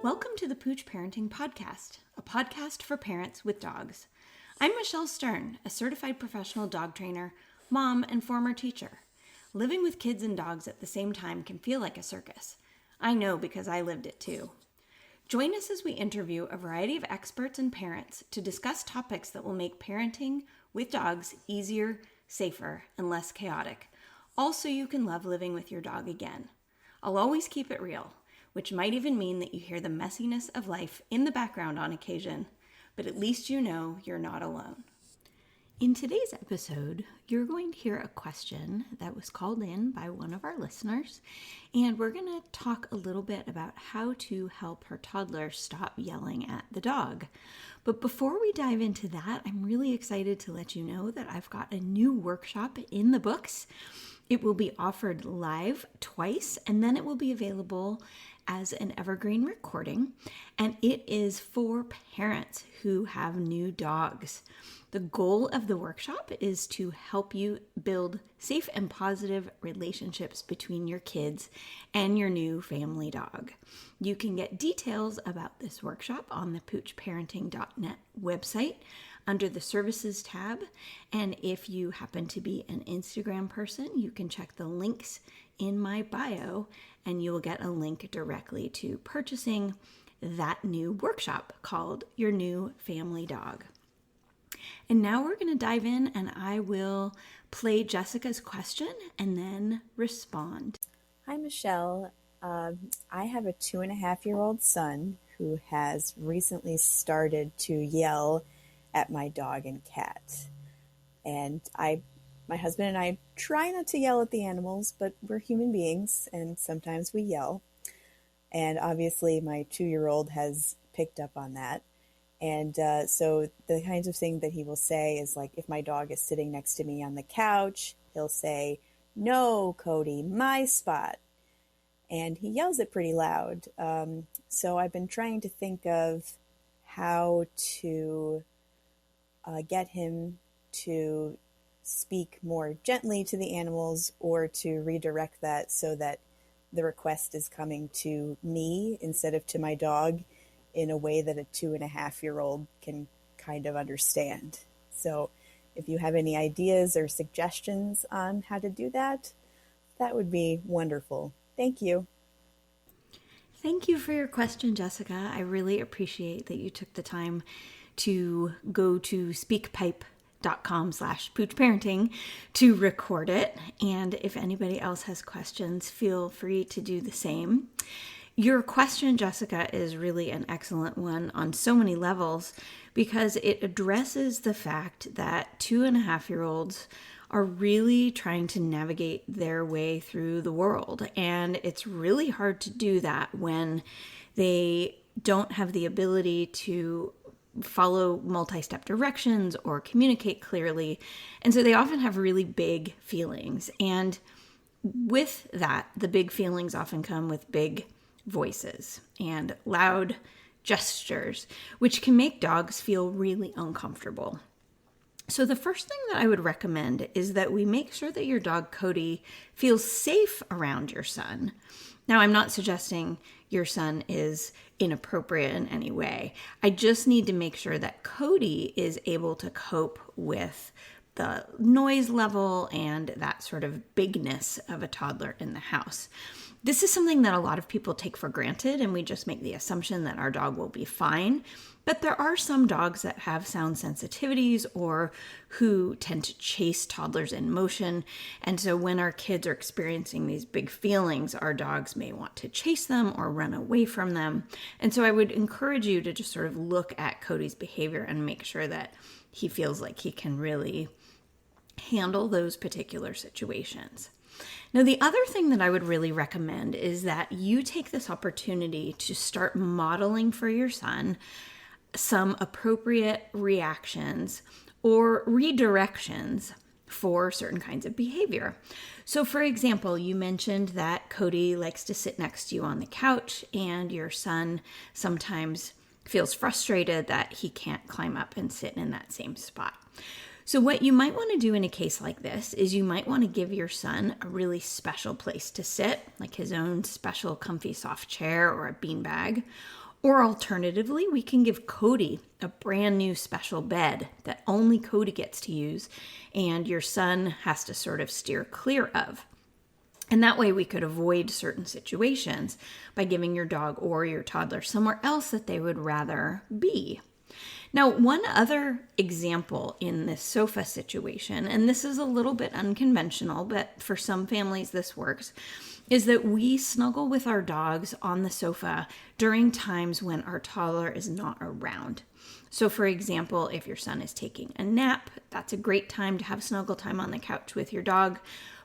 Welcome to the Pooch Parenting Podcast, a podcast for parents with dogs. I'm Michelle Stern, a certified professional dog trainer, mom, and former teacher. Living with kids and dogs at the same time can feel like a circus. I know because I lived it too. Join us as we interview a variety of experts and parents to discuss topics that will make parenting with dogs easier, safer, and less chaotic. Also, you can love living with your dog again. I'll always keep it real, which might even mean that you hear the messiness of life in the background on occasion, but at least you know you're not alone. In today's episode, you're going to hear a question that was called in by one of our listeners, and we're going to talk a little bit about how to help her toddler stop yelling at the dog. But before we dive into that, I'm really excited to let you know that I've got a new workshop in the books. It will be offered live twice, and then it will be available as an evergreen recording, and it is for parents who have new dogs. The goal of the workshop is to help you build safe and positive relationships between your kids and your new family dog. You can get details about this workshop on the poochparenting.net website under the services tab. And if you happen to be an Instagram person, you can check the links in my bio and you'll get a link directly to purchasing that new workshop called Your New Family Dog. And now we're going to dive in and I will play Jessica's question and then respond. Hi, Michelle. I have a 2.5-year-old son who has recently started to yell at my dog and cat. And my husband and I try not to yell at the animals, but we're human beings and sometimes we yell. And obviously my 2-year-old has picked up on that. And so the kinds of thing that he will say is like, if my dog is sitting next to me on the couch, he'll say, "No, Cody, my spot." And he yells it pretty loud. So I've been trying to think of how to get him to speak more gently to the animals or to redirect that so that the request is coming to me instead of to my dog in a way that a 2.5-year-old can kind of understand. So if you have any ideas or suggestions on how to do that, that would be wonderful. Thank you. Thank you for your question, Jessica. I really appreciate that you took the time to go to speakpipe.com/poochparenting to record it. And if anybody else has questions, feel free to do the same. Your question, Jessica, is really an excellent one on so many levels because it addresses the fact that 2.5-year-olds are really trying to navigate their way through the world. And it's really hard to do that when they don't have the ability to follow multi-step directions or communicate clearly. And so they often have really big feelings. And with that, the big feelings often come with big voices and loud gestures, which can make dogs feel really uncomfortable. So the first thing that I would recommend is that we make sure that your dog Cody feels safe around your son. Now, I'm not suggesting your son is inappropriate in any way. I just need to make sure that Cody is able to cope with the noise level and that sort of bigness of a toddler in the house. This is something that a lot of people take for granted, and we just make the assumption that our dog will be fine. But there are some dogs that have sound sensitivities or who tend to chase toddlers in motion. And so when our kids are experiencing these big feelings, our dogs may want to chase them or run away from them. And so I would encourage you to just sort of look at Cody's behavior and make sure that he feels like he can really handle those particular situations. Now, the other thing that I would really recommend is that you take this opportunity to start modeling for your son some appropriate reactions or redirections for certain kinds of behavior. So, for example, you mentioned that Cody likes to sit next to you on the couch and your son sometimes feels frustrated that he can't climb up and sit in that same spot. So what you might want to do in a case like this is you might want to give your son a really special place to sit, like his own special comfy soft chair or a beanbag. Or alternatively, we can give Cody a brand new special bed that only Cody gets to use and your son has to sort of steer clear of. And that way we could avoid certain situations by giving your dog or your toddler somewhere else that they would rather be. Now, one other example in this sofa situation, and this is a little bit unconventional, but for some families this works, is that we snuggle with our dogs on the sofa during times when our toddler is not around. So for example, if your son is taking a nap, that's a great time to have snuggle time on the couch with your dog.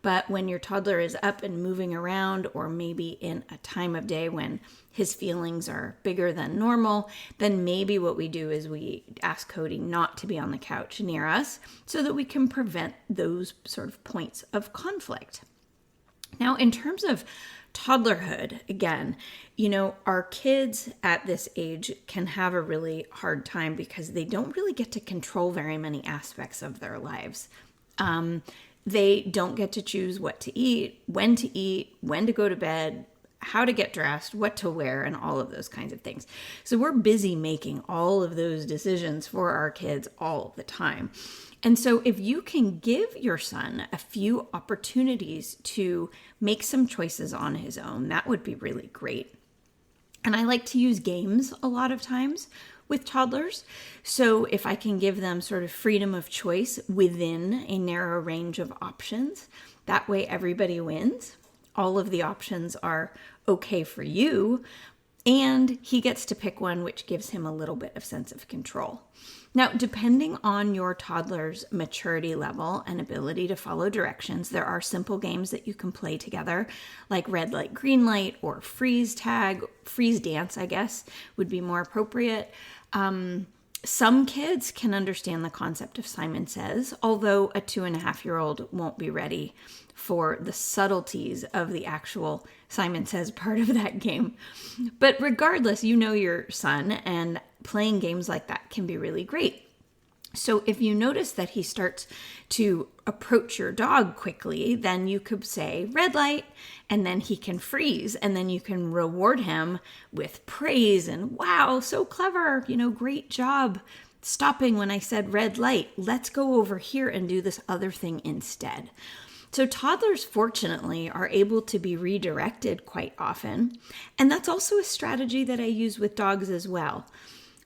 But when your toddler is up and moving around, or maybe in a time of day when his feelings are bigger than normal, then maybe what we do is we ask Cody not to be on the couch near us so that we can prevent those sort of points of conflict. Now, in terms of toddlerhood, again, our kids at this age can have a really hard time because they don't really get to control very many aspects of their lives. They don't get to choose what to eat, when to go to bed, how to get dressed, what to wear, and all of those kinds of things. So we're busy making all of those decisions for our kids all the time. And so if you can give your son a few opportunities to make some choices on his own, that would be really great. And I like to use games a lot of times with toddlers. So if I can give them sort of freedom of choice within a narrow range of options, that way everybody wins. All of the options are okay for you, and he gets to pick one which gives him a little bit of sense of control. Now, depending on your toddler's maturity level and ability to follow directions, there are simple games that you can play together, like red light, green light, or freeze tag, freeze dance, I guess, would be more appropriate. Some kids can understand the concept of Simon Says, although a 2.5-year-old won't be ready for the subtleties of the actual Simon Says part of that game. But regardless, your son, and playing games like that can be really great. So if you notice that he starts to approach your dog quickly, then you could say red light, and then he can freeze, and then you can reward him with praise and wow, so clever, great job stopping when I said red light. Let's go over here and do this other thing instead. So toddlers, fortunately, are able to be redirected quite often, and that's also a strategy that I use with dogs as well.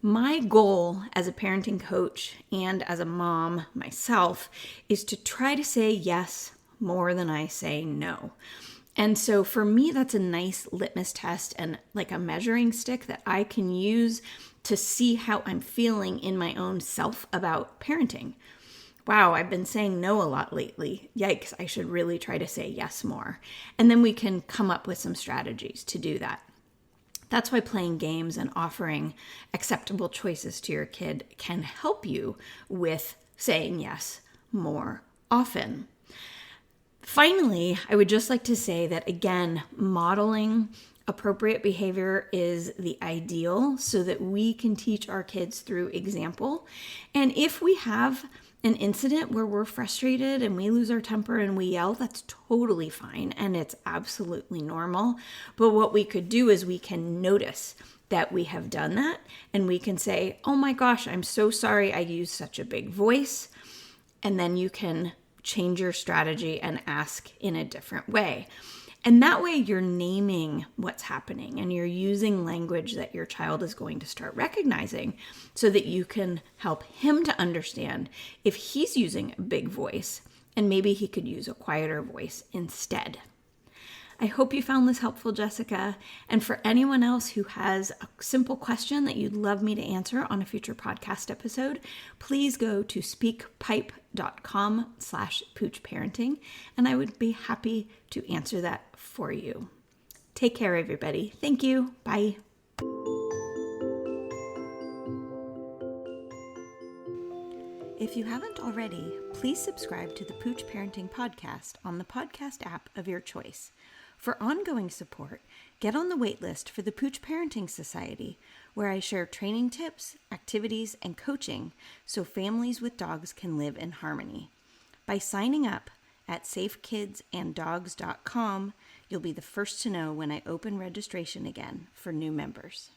My goal as a parenting coach and as a mom myself is to try to say yes more than I say no. And so for me, that's a nice litmus test and like a measuring stick that I can use to see how I'm feeling in my own self about parenting. Wow, I've been saying no a lot lately. Yikes, I should really try to say yes more. And then we can come up with some strategies to do that. That's why playing games and offering acceptable choices to your kid can help you with saying yes more often. Finally, I would just like to say that, again, modeling appropriate behavior is the ideal so that we can teach our kids through example. And if we have an incident where we're frustrated and we lose our temper and we yell, that's totally fine and it's absolutely normal. But what we could do is we can notice that we have done that and we can say, oh my gosh, I'm so sorry I used such a big voice. And then you can change your strategy and ask in a different way. And that way you're naming what's happening and you're using language that your child is going to start recognizing so that you can help him to understand if he's using a big voice and maybe he could use a quieter voice instead. I hope you found this helpful, Jessica. And for anyone else who has a simple question that you'd love me to answer on a future podcast episode, please go to speakpipe.com/poochparenting, and I would be happy to answer that for you. Take care, everybody. Thank you. Bye. If you haven't already, please subscribe to the Pooch Parenting Podcast on the podcast app of your choice. For ongoing support, get on the waitlist for the Pooch Parenting Society, where I share training tips, activities, and coaching so families with dogs can live in harmony. By signing up at safekidsanddogs.com, you'll be the first to know when I open registration again for new members.